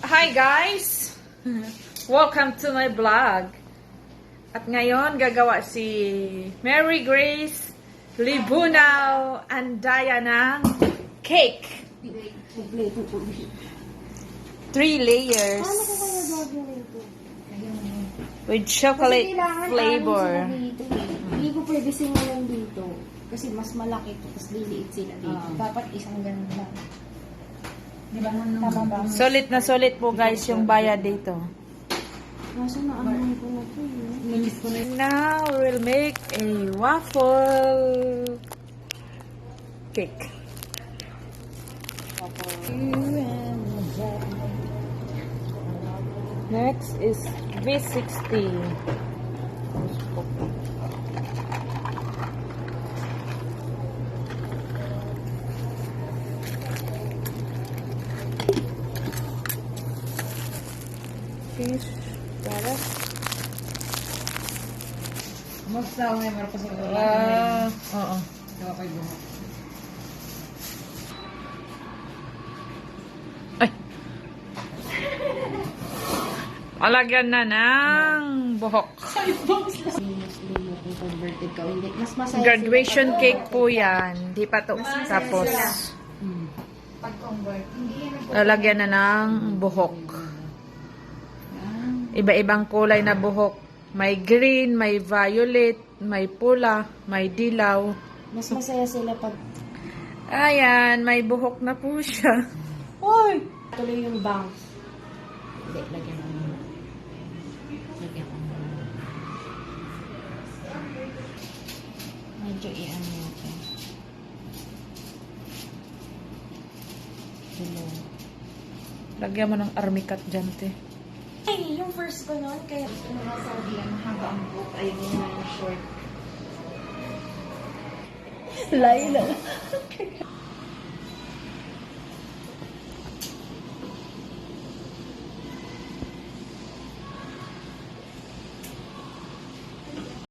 Hi guys! Welcome to my vlog. At ngayon gagawa si Mary Grace Libunaw and Diana ng cake. 3 layers with chocolate flavor. Hindi ko pwede singalan dito kasi mas malaki ito, tapos liliit sila dito. Dapat isang ganun lang. Diba? Tama ba? Solid na solid po guys yung bayad dito. Nasa naaman ko na ito eh. Now we'll make a waffle cake. Next is V60. Fish, para. Magsawa ngayon para sa Oo. Ay. Alagyan na ng buhok. Converted ka. Hindi. Mas masaya Graduation cake po yan. Di pa to. Tapos, pag-convert. lalagyan na ng buhok. Iba-ibang kulay na buhok. May green, may violet, may pula, may dilaw. Mas masaya sila pag Ayan, may buhok na po siya. Hoy! tuloy yung bangs. Hindi, lagyan mo. Lagyan mo. Medyo i-ano natin. Hello. Lagyan mo ng army cut dyan, te. Ay, yung first ko noon, kaya nasabi yan, mahaba ang book. Ayun yung short. Laila.